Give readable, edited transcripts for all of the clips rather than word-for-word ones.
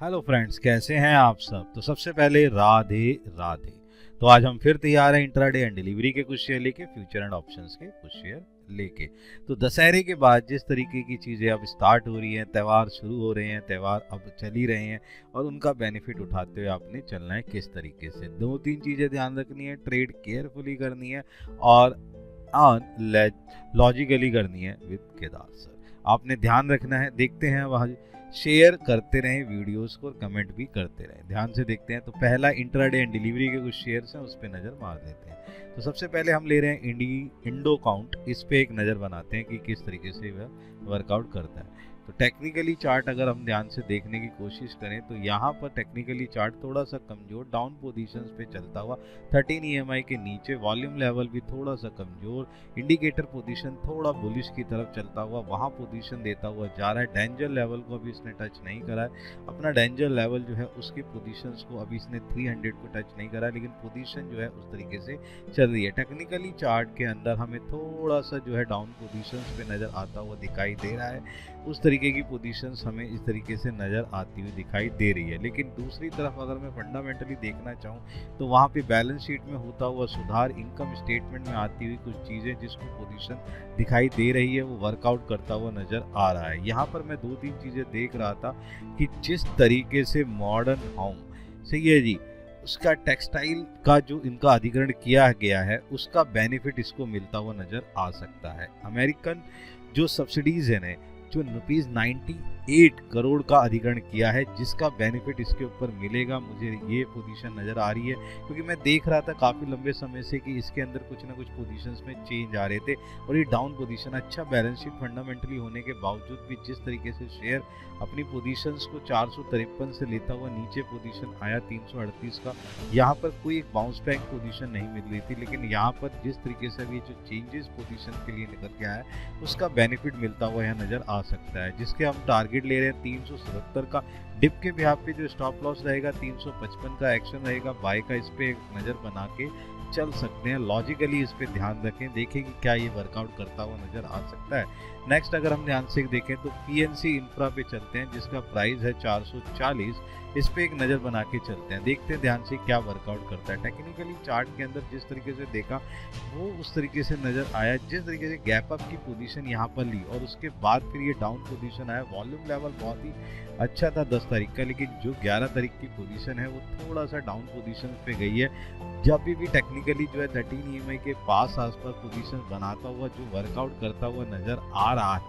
Hello friends, कैसे हैं आप सब। तो सबसे पहले राधे राधे। तो आज हम फिर तैयार हैं इंट्राडे एंड डिलीवरी के कुछ शेयर लेके, फ्यूचर एंड ऑप्शंस के कुछ शेयर लेके। तो दशहरे के बाद जिस तरीके की चीज़ें अब स्टार्ट हो रही हैं, त्यौहार शुरू हो रहे हैं, त्यौहार अब चल ही रहे हैं और उनका बेनिफिट उठाते हुए आपने चलना है किस तरीके से। दो तीन चीज़ें ध्यान रखनी है, ट्रेड केयरफुली करनी है और लॉजिकली करनी है विद केदार सर। आपने ध्यान रखना है। देखते हैं वहाँ शेयर करते रहें वीडियोस को और कमेंट भी करते रहें। ध्यान से देखते हैं। तो पहला इंट्राडे एंड डिलीवरी के कुछ शेयर्स हैं, उस पर नज़र मार लेते हैं। तो सबसे पहले हम ले रहे हैं इंडो काउंट। इस पे एक नज़र बनाते हैं कि किस तरीके से वह वर्कआउट करता है। तो टेक्निकली चार्ट अगर हम ध्यान से देखने की कोशिश करें तो यहाँ पर टेक्निकली चार्ट थोड़ा सा कमज़ोर डाउन पोजीशंस पे चलता हुआ 13 EMI के नीचे, वॉल्यूम लेवल भी थोड़ा सा कमज़ोर, इंडिकेटर पोजीशन थोड़ा बुलिश की तरफ चलता हुआ वहाँ पोजीशन देता हुआ जा रहा है। डेंजर लेवल को अभी इसने टच नहीं करा है। अपना डेंजर लेवल जो है उसकी पोजीशंस को अभी इसने 300 को टच नहीं करा है, लेकिन पोजीशन जो है उस तरीके से चल रही है। टेक्निकली चार्ट के अंदर हमें थोड़ा सा जो है डाउन पोजीशंस पे नज़र आता हुआ दिखाई दे रहा है। उस तरीके की पोजीशंस हमें इस तरीके से नज़र आती हुई दिखाई दे रही है। लेकिन दूसरी तरफ अगर मैं फंडामेंटली देखना चाहूँ तो वहाँ पे बैलेंस शीट में होता हुआ सुधार, इनकम स्टेटमेंट में आती हुई कुछ चीज़ें जिसको पोजीशन दिखाई दे रही है वो वर्कआउट करता हुआ नज़र आ रहा है। यहाँ पर मैं दो तीन चीज़ें देख रहा था कि जिस तरीके से मॉडर्न होम, सही है जी, उसका टेक्सटाइल का जो इनका अधिग्रहण किया गया है उसका बेनिफिट इसको मिलता हुआ नज़र आ सकता है। अमेरिकन जो सब्सिडीज़ है ना, जो ₹98 करोड़ का अधिग्रहण किया है, जिसका बेनिफिट इसके ऊपर मिलेगा, मुझे ये पोजीशन नज़र आ रही है। क्योंकि मैं देख रहा था काफ़ी लंबे समय से कि इसके अंदर कुछ ना कुछ पोजीशंस में चेंज आ रहे थे और ये डाउन पोजीशन, अच्छा बैलेंस शीट फंडामेंटली होने के बावजूद भी जिस तरीके से शेयर अपनी पोजीशंस को 453 से लेता हुआ नीचे पोजीशन आया 338 का, यहाँ पर कोई एक बाउंस बैक पोजीशन नहीं मिल रही थी। लेकिन यहाँ पर जिस तरीके से अभी जो चेंजेस पोजीशन के लिए निकल के आया है उसका बेनिफिट मिलता हुआ यहाँ नज़र आ सकता है, जिसके हम टारगेट ले रहे हैं 377 का। डिप के भी पे जो स्टॉप लॉस रहेगा 355 का, एक्शन रहेगा बाय का। इस पे एक नज़र बना के चल सकते हैं। लॉजिकली इस पे ध्यान रखें, देखें कि क्या ये वर्कआउट करता हुआ नज़र आ सकता है। नेक्स्ट अगर हम ध्यान से देखें तो PNC इंफ्रा पे चलते हैं, जिसका प्राइस है 440। इस पे एक नज़र बना के चलते हैं, देखते हैं ध्यान से क्या वर्कआउट करता है। टेक्निकली चार्ट के अंदर जिस तरीके से देखा वो उस तरीके से नज़र आया, जिस तरीके से गैप अप की पोजीशन यहाँ पर ली और उसके बाद फिर ये डाउन पोजीशन आया। वॉल्यूम लेवल बहुत ही अच्छा था 10 तारीख का, लेकिन जो 11 तारीख की पोजीशन है वो थोड़ा सा डाउन पोजीशन पे गई है। जब भी टेक्निकली जो है 13 EMI के पास आसपास पोजीशन बनाता हुआ जो वर्कआउट करता हुआ नज़र आ रहा है।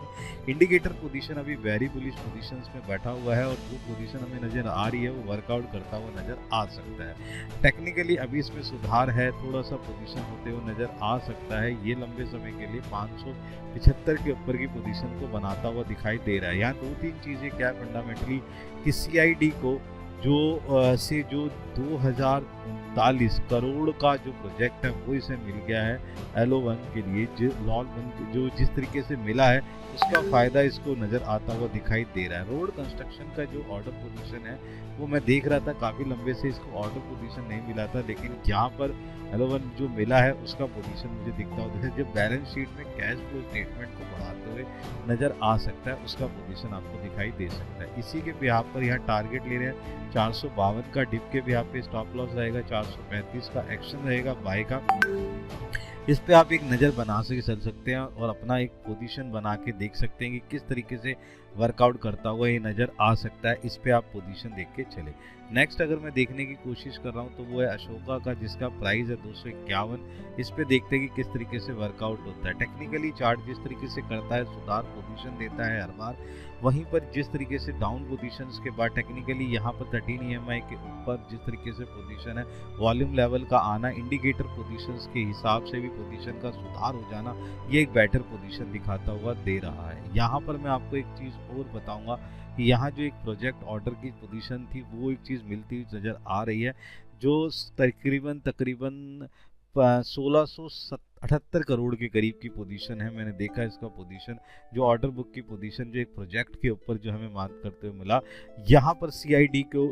इंडिकेटर पोजीशन अभी वेरी बुलिश पोजीशंस में बैठा हुआ है और जो पोजीशन हमें नज़र आ रही है वो वर्कआउट करता हुआ नज़र आ सकता है। टेक्निकली अभी इसमें सुधार है, थोड़ा सा पोजीशन होते हुए नज़र आ सकता है। ये लंबे समय के लिए 575 के ऊपर की पोजीशन को बनाता हुआ दिखाई दे रहा है। यहाँ दो तीन चीज़ें क्या फंडामेंटली कि CID को जो 2039 करोड़ का जो प्रोजेक्ट है वो इसे मिल गया है LO1 के लिए, जो जिस तरीके से मिला है उसका फ़ायदा इसको नज़र आता हुआ दिखाई दे रहा है। रोड कंस्ट्रक्शन का जो ऑर्डर पोजीशन है वो मैं देख रहा था काफ़ी लंबे से इसको ऑर्डर पोजीशन नहीं मिला था, लेकिन यहाँ पर LO1 जो मिला है उसका पोजीशन मुझे दिखता हुआ जैसे जब बैलेंस शीट में कैश फ्लो स्टेटमेंट को बढ़ाते हुए नज़र आ सकता है, उसका पोजीशन आपको दिखाई दे सकता है। इसी के बिहाफ पर यहाँ टारगेट ले रहे हैं 452 का, डिप के बिहाफ पे स्टॉप लॉस रहेगा 435 का, एक्शन रहेगा बाय का। इस पे आप एक नज़र बना के चल सकते हैं और अपना एक पोजीशन बना के देख सकते हैं कि किस तरीके से वर्कआउट करता हुआ ये नज़र आ सकता है। इस पे आप पोजीशन देख के चले। नेक्स्ट अगर मैं देखने की कोशिश कर रहा हूँ तो वो है अशोका का, जिसका प्राइस है 251। इस पे देखते हैं कि किस तरीके से वर्कआउट होता है। टेक्निकली चार्ट जिस तरीके से करता है सुधार पोजीशन देता है हर बार, वहीं पर जिस तरीके से डाउन पोजीशंस के बाद टेक्निकली यहाँ पर 13 EMI के ऊपर जिस तरीके से पोजीशन है, वॉल्यूम लेवल का आना, इंडिकेटर पोजीशंस के हिसाब से भी पोजीशन का सुधार हो जाना, ये एक बेटर पोजीशन दिखाता हुआ दे रहा है। यहाँ पर मैं आपको एक चीज़ और बताऊंगा कि यहाँ जो एक प्रोजेक्ट ऑर्डर की पोजीशन थी वो एक चीज़ मिलती हुई नज़र आ रही है, जो तकरीबन 1678 करोड़ के करीब की पोजीशन है। मैंने देखा इसका पोजीशन, जो ऑर्डर बुक की पोजीशन जो एक प्रोजेक्ट के ऊपर जो हमें मार्क करते हुए मिला, यहाँ पर CID को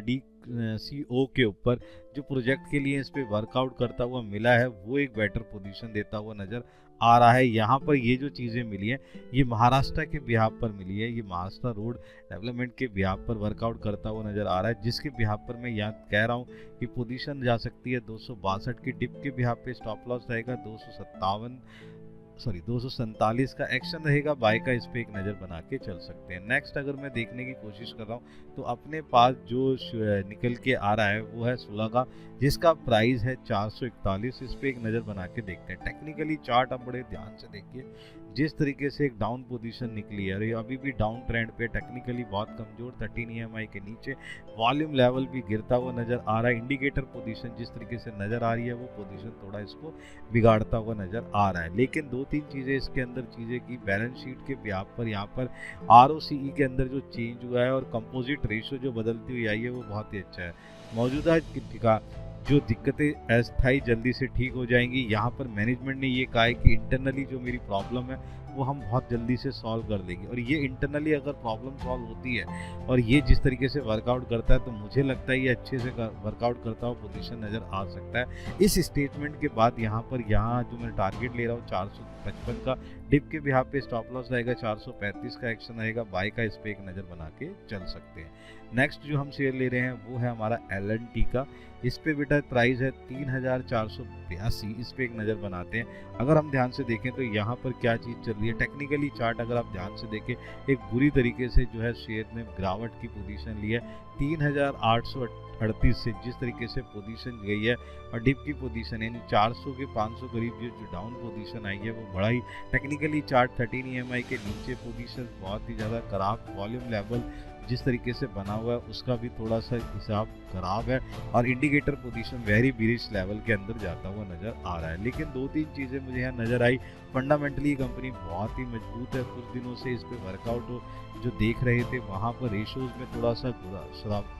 DCO के ऊपर जो प्रोजेक्ट के लिए इस पे वर्कआउट करता हुआ मिला है वो एक बेटर पोजीशन देता हुआ नज़र आ रहा है। यहाँ पर ये जो चीज़ें मिली हैं ये महाराष्ट्र के बिहाफ पर मिली है, ये महाराष्ट्र रोड डेवलपमेंट के बिहाफ पर वर्कआउट करता हुआ नज़र आ रहा है, जिसके बिहाफ पर मैं यहाँ कह रहा हूँ कि पोजीशन जा सकती है 262 की। डिप के बिहाफ पे स्टॉप लॉस रहेगा 247 का एक्शन रहेगा, बाय का इस पे एक नज़र बना के चल सकते हैं। नेक्स्ट अगर मैं देखने की कोशिश कर रहा हूँ तो अपने पास जो निकल के आ रहा है वो है 16 का, जिसका प्राइस है 441। इस पे एक नज़र बना के देखते हैं। टेक्निकली चार्ट आप बड़े ध्यान से देखिए, जिस तरीके से एक डाउन पोजीशन निकली है और ये अभी भी डाउन ट्रेंड पे, टेक्निकली बहुत कमज़ोर 13 EMI के नीचे, वॉल्यूम लेवल भी गिरता हुआ नज़र आ रहा है। इंडिकेटर पोजीशन जिस तरीके से नज़र आ रही है वो पोजीशन थोड़ा इसको बिगाड़ता हुआ नज़र आ रहा है। लेकिन दो तीन चीज़ें इसके अंदर चीज़ें की, बैलेंस शीट के ब्याज पर यहाँ पर ROCE के अंदर जो चेंज हुआ है और कंपोजिट रेशियो जो बदलती हुई आई है वो बहुत ही अच्छा है। मौजूदा का जो दिक्कतें अस्थायी जल्दी से ठीक हो जाएंगी। यहाँ पर मैनेजमेंट ने ये कहा है कि इंटरनली जो मेरी प्रॉब्लम है वो हम बहुत जल्दी से सॉल्व कर देंगे, और ये इंटरनली अगर प्रॉब्लम सॉल्व होती है और ये जिस तरीके से वर्कआउट करता है तो मुझे लगता है ये अच्छे से वर्कआउट करता हुआ पोजीशन नज़र आ सकता है। इस स्टेटमेंट के बाद यहाँ जो मैं टारगेट ले रहा हूँ 455 का, डिप के बिहाफ पे स्टॉप लॉस रहेगा 435 का एक्शन रहेगा, बाय का इस पे एक नज़र बना के चल सकते हैं। नेक्स्ट जो हम शेयर ले रहे हैं वो है हमारा L&T का। इस पे बेटा प्राइस है 3482, इस पे एक नज़र बनाते हैं। अगर हम ध्यान से देखें तो यहाँ पर क्या चीज़ चल रही है, टेक्निकली चार्ट अगर आप ध्यान से देखें एक बुरी तरीके से जो है शेयर ने गिरावट की पोजीशन ली है 3838 से, जिस तरीके से पोजीशन गई है और डिप की पोजीशन यानी 400 के 500 करीब जो डाउन पोजीशन आई है वो बड़ा ही टेक्निकली चार्ट 13 EMI के नीचे पोजीशन बहुत ही ज़्यादा खराब, वॉल्यूम लेवल जिस तरीके से बना हुआ है उसका भी थोड़ा सा हिसाब खराब है, और indicator position very bearish level के अंदर जाता हुआ नज़र आ रहा है। लेकिन दो तीन चीज़ें मुझे यहाँ नज़र आई। फंडामेंटली कंपनी बहुत ही मजबूत है, कुछ दिनों से इस पर वर्कआउट जो देख रहे थे वहाँ पर रेशोज़ में थोड़ा सा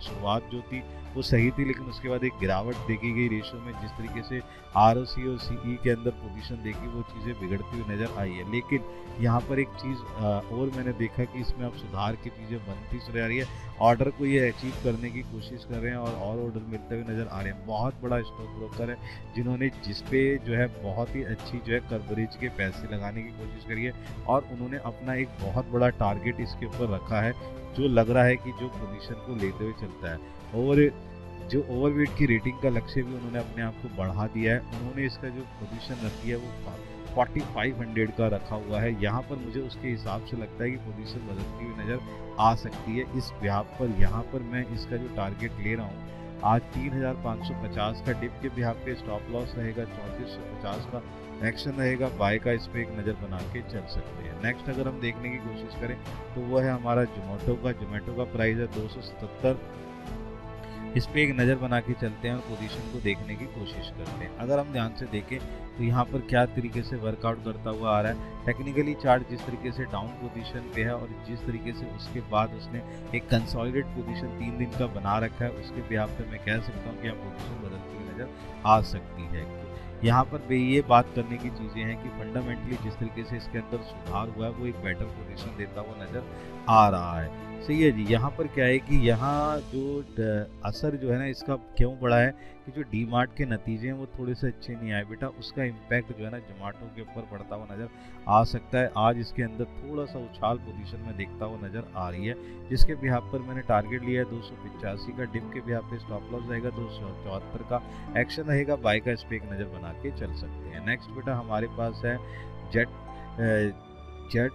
शुरुआत जो थी वो सही थी, लेकिन उसके बाद एक गिरावट देखी गई रेशो में, जिस तरीके से ROC और CE के अंदर पोजीशन देखी वो चीज़ें बिगड़ती हुई नज़र आई है। लेकिन यहाँ पर एक चीज़ और मैंने देखा कि इसमें अब सुधार की चीज़ें बनती चली आ रही है, ऑर्डर को ये अचीव करने की कोशिश कर रहे हैं और ऑर्डर मिलते हुए नज़र आ रहे हैं। बहुत बड़ा स्टॉक ब्रोकर है जिन्होंने जिस पे जो है बहुत ही अच्छी जो है कवरेज के पैसे लगाने की कोशिश करी है, और उन्होंने अपना एक बहुत बड़ा टारगेट इसके ऊपर रखा है जो लग रहा है कि जो पोजीशन को लेते हुए चलता है, और जो ओवरवेट की रेटिंग का लक्ष्य भी उन्होंने अपने आप को बढ़ा दिया है। उन्होंने इसका जो पोजीशन रखी है वो 4500 का रखा हुआ है। यहाँ पर मुझे उसके हिसाब से लगता है कि पोजीशन बदलती हुई नज़र आ सकती है इस बिहाफ पर। यहाँ पर मैं इसका जो टारगेट ले रहा हूँ आज 3550 का, डिप के बिहाफ पे स्टॉप लॉस रहेगा 3450 का, एक्शन रहेगा बाय का, इस पे एक नज़र बना के चल सकते हैं। नेक्स्ट अगर हम देखने की कोशिश करें तो वो है हमारा जोमेटो का प्राइस है 277, इस पे एक नज़र बना के चलते हैं और पोजीशन को देखने की कोशिश करते हैं। अगर हम ध्यान से देखें तो यहाँ पर क्या तरीके से वर्कआउट करता हुआ आ रहा है, टेक्निकली चार्ट जिस तरीके से डाउन पोजीशन पे है और जिस तरीके से उसके बाद उसने एक कंसोलिडेट पोजीशन 3 दिन का बना रखा है, उसके बिहाफ पे मैं कह सकता हूँ कि यहाँ पोजीशन बदलती हुई नज़र आ सकती है। यहाँ पर ये बात करने की चीज़ें हैं कि फंडामेंटली जिस तरीके से इसके अंदर सुधार हुआ है वो एक बेटर पोजीशन देता हुआ नज़र आ रहा है। सही है जी। यहाँ पर क्या है कि यहाँ जो असर जो है ना इसका क्यों पड़ा है कि जो डीमार्ट के नतीजे हैं वो थोड़े से अच्छे नहीं आए बेटा, उसका इम्पैक्ट जो है ना जोमेटो के ऊपर पड़ता हुआ नज़र आ सकता है। आज इसके अंदर थोड़ा सा उछाल पोजीशन में देखता हुआ नज़र आ रही है, जिसके बिहाफ पर मैंने टारगेट लिया है 285 का, डिप के बिहाफ पे स्टॉप लॉस रहेगा 274 का, एक्शन रहेगा बाय का, इस पे एक नज़र बना के चल सकते हैं। नेक्स्ट बेटा हमारे पास है जेट कैट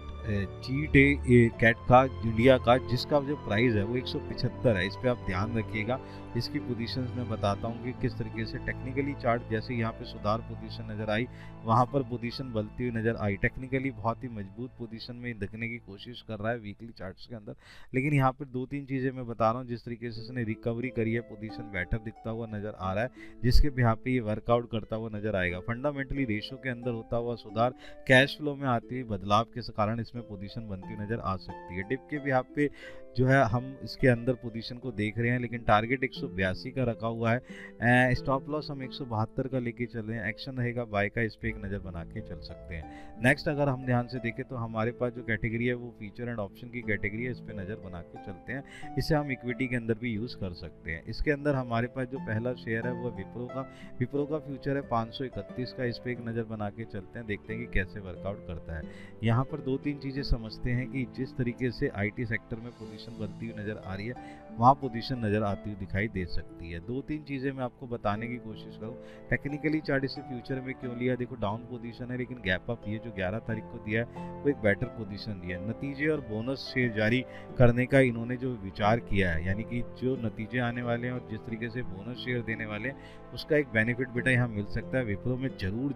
का इंडिया का, जिसका जो प्राइस है वो 175 है। इस पे आप ध्यान रखिएगा, इसकी पोजीशंस में बताता हूँ कि किस तरीके से टेक्निकली चार्ट जैसे यहाँ पे सुधार पोजीशन नज़र आई वहाँ पर पोजीशन बदलती हुई नज़र आई। टेक्निकली बहुत ही मजबूत पोजीशन में दिखने की कोशिश कर रहा है वीकली चार्ट्स के अंदर, लेकिन यहाँ पर दो तीन चीज़ें मैं बता रहा हूँ जिस तरीके से उसने रिकवरी करी है, पोजीशन बेटर दिखता हुआ नज़र आ रहा है, जिसके बिहाफ पे ये वर्कआउट करता हुआ नज़र आएगा। फंडामेंटली रेशो के अंदर होता हुआ सुधार, कैश फ्लो में आती हुई बदलाव के कारण इस इसमें पोजीशन बनती हुई नज़र आ सकती है। डिप के भी यहाँ पे जो है हम इसके अंदर पोजीशन को देख रहे हैं, लेकिन टारगेट 182 का रखा हुआ है। स्टॉप लॉस हम 172 का लेके चल रहे हैं। एक्शन रहेगा बाय का, इस पे एक नज़र बना के चल सकते हैं। नेक्स्ट अगर हम ध्यान से देखें तो हमारे पास जो कैटेगरी है वो फीचर एंड ऑप्शन की कैटेगरी है, इस पे नज़र बना के चलते हैं। इसे हम इक्विटी के अंदर भी यूज़ कर सकते हैं। इसके अंदर हमारे पास जो पहला शेयर है वो विप्रो का फ्यूचर है 531 का, इस पे एक नज़र बना के चलते हैं, देखते हैं कि कैसे वर्कआउट करता है। यहाँ पर 2-3 चीज़ें समझते हैं कि जिस तरीके से IT सेक्टर में पोजीशन बनती हुई नज़र आ रही है, वहाँ पोजीशन नज़र आती हुई दिखाई दे सकती है। 2-3 चीज़ें मैं आपको बताने की कोशिश करूँ। टेक्निकली चार्ट इसे फ्यूचर में क्यों लिया, देखो डाउन पोजीशन है, लेकिन गैप अप ये जो 11 तारीख को दिया है वो एक बेटर पोजीशन दिया है। नतीजे और बोनस शेयर जारी करने का इन्होंने जो विचार किया है, यानी कि जो नतीजे आने वाले हैं और जिस तरीके से बोनस शेयर देने वाले हैं, उसका एक बेनिफिट बेटा यहाँ मिल सकता है। विप्रो में जरूर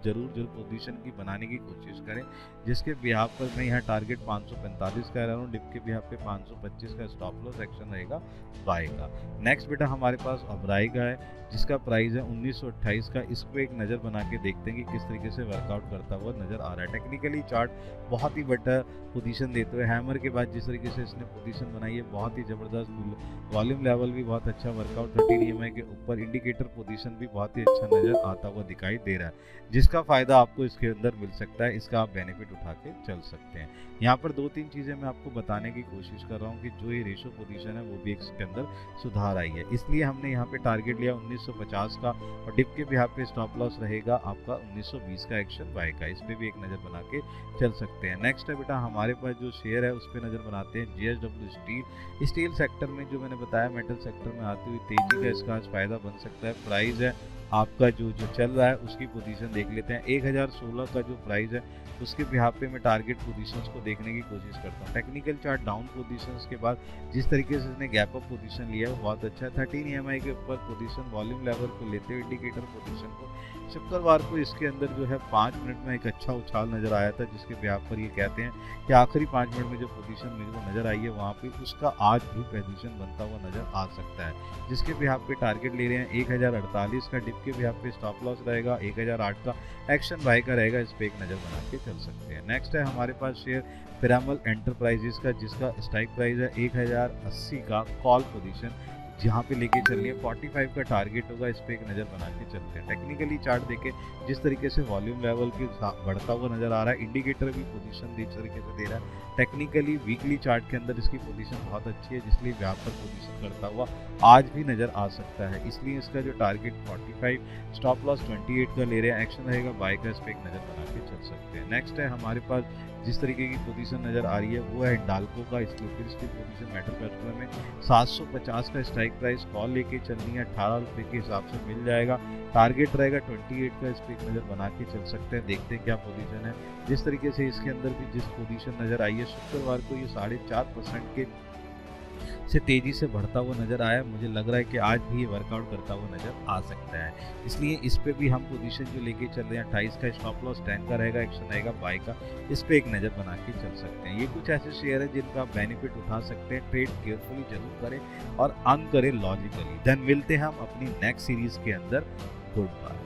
पोजीशन की बनाने की कोशिश करें, जिसके बिहाफ पर मैं यहाँ टारगेट 545 का रहा हूँ। डिप के बिहाफ पे 525 का स्टॉप लॉस एक्शन रहेगा बाय का। नेक्स्ट बेटा हमारे पास ओबेरॉय का है, जिसका प्राइस है 1928 का। इसको एक नज़र बना के देखते हैं कि किस तरीके से वर्कआउट करता हुआ नज़र आ रहा है। टेक्निकली चार्ट बहुत ही बेटर पोजीशन देते हुए हैमर के बाद जिस तरीके से इसने पोजीशन बनाई है, बहुत ही ज़बरदस्त। वॉल्यूम लेवल भी बहुत अच्छा वर्कआउट, 13 EMI के ऊपर इंडिकेटर पोजीशन भी बहुत ही अच्छा नज़र आता हुआ दिखाई दे रहा है, जिसका फ़ायदा आपको इसके अंदर मिल सकता है। इसका आप बेनिफिट उठा के चल सकते हैं। यहाँ पर 2-3 चीज़ें मैं आपको बताने की कोशिश कर रहा हूँ कि जो ये रेशो पोजीशन है वो भी इसके अंदर सुधार आई है, इसलिए हमने यहाँ पे टारगेट लिया 1950 का, और डिप के भी यहाँ पे स्टॉप लॉस रहेगा आपका 1920 का एक्शन बाय का। इस पे भी एक नज़र बना के चल सकते हैं। नेक्स्ट है बेटा हमारे पास जो शेयर है उस पर नज़र बनाते हैं JSW स्टील सेक्टर में, जो मैंने बताया मेटल सेक्टर में आती हुई तेजी का इसका आज फायदा बन सकता है। प्राइस है आपका जो चल रहा है उसकी पोजीशन देख लेते हैं। 1016 का जो प्राइस है उसके बिहाफ पे मैं टारगेट पोजीशंस को देखने की कोशिश करता हूँ। टेक्निकल चार्ट डाउन पोजीशंस के बाद जिस तरीके से इसने गैप अप पोजीशन लिया है वो बहुत अच्छा है। 13 EMI के ऊपर पोजीशन वॉल्यूम लेवल को लेते हुए इंडिकेटर पोजीशन को शुक्रवार को इसके अंदर जो है 5 मिनट में एक अच्छा उछाल नज़र आया था, जिसके बिहाफ पर ये कहते हैं कि आखिरी 5 मिनट में जो पोजीशन मेरे को नज़र आई है वहाँ पे उसका आज भी पोजीशन बनता हुआ नज़र आ सकता है, जिसके बिहाफ पे टारगेट ले रहे हैं 1048 का। डिप के बिहाफ पे स्टॉप लॉस रहेगा 1008 का, एक्शन बाय का रहेगा। इस पे एक नज़र बना के चल सकते हैं। नेक्स्ट है हमारे पास शेयर पिरामल एंटरप्राइजेस का, जिसका स्ट्राइक प्राइस है 1080 का, कॉल पोजीशन जहाँ पे लेके चल रही है 45 का टारगेट होगा। इस पे एक नज़र बना के चलते हैं। टेक्निकली चार्ट देखें जिस तरीके से वॉल्यूम लेवल के बढ़ता हुआ नज़र आ रहा है, इंडिकेटर भी पोजीशन जिस तरीके से दे रहा है। टेक्निकली वीकली चार्ट के अंदर इसकी पोजीशन बहुत अच्छी है, जिसलिए व्यापार पोजीशन करता हुआ आज भी नज़र आ सकता है। इसलिए इसका जो टारगेट 45, स्टॉप लॉस 28 का ले रहे हैं, एक्शन रहेगा बाय का। इस पे एक नज़र बना के चल सकते हैं। नेक्स्ट है हमारे पास जिस तरीके की पोजीशन नज़र आ रही है वो है हिंडाल्को का। इसकी पोजीशन मेटल कैस्ट्रो में 750 का स्ट्राइक प्राइस, कॉल लेके चलनी है 18 रुपये के हिसाब से मिल जाएगा। टारगेट रहेगा 28 का। इस पर एक नज़र बना के चल सकते हैं, देखते हैं क्या पोजीशन है। जिस तरीके से इसके अंदर भी जिस पोजीशन नज़र आई है शुक्रवार को, ये 4.5% के से तेज़ी से बढ़ता हुआ नज़र आया। मुझे लग रहा है कि आज भी ये वर्कआउट करता हुआ नज़र आ सकता है, इसलिए इस पे भी हम पोजीशन जो लेके चल रहे हैं 28 का, स्टॉप लॉस 10 का रहेगा, एक्शन रहेगा बाय का। इस पे एक नज़र बना के चल सकते हैं। ये कुछ ऐसे शेयर है जिनका आप बेनिफिट उठा सकते हैं। ट्रेड केयरफुली जरूर करें और अर्न करें लॉजिकली। देन मिलते हैं हम अपनी नेक्स्ट सीरीज़ के अंदर। Good bye.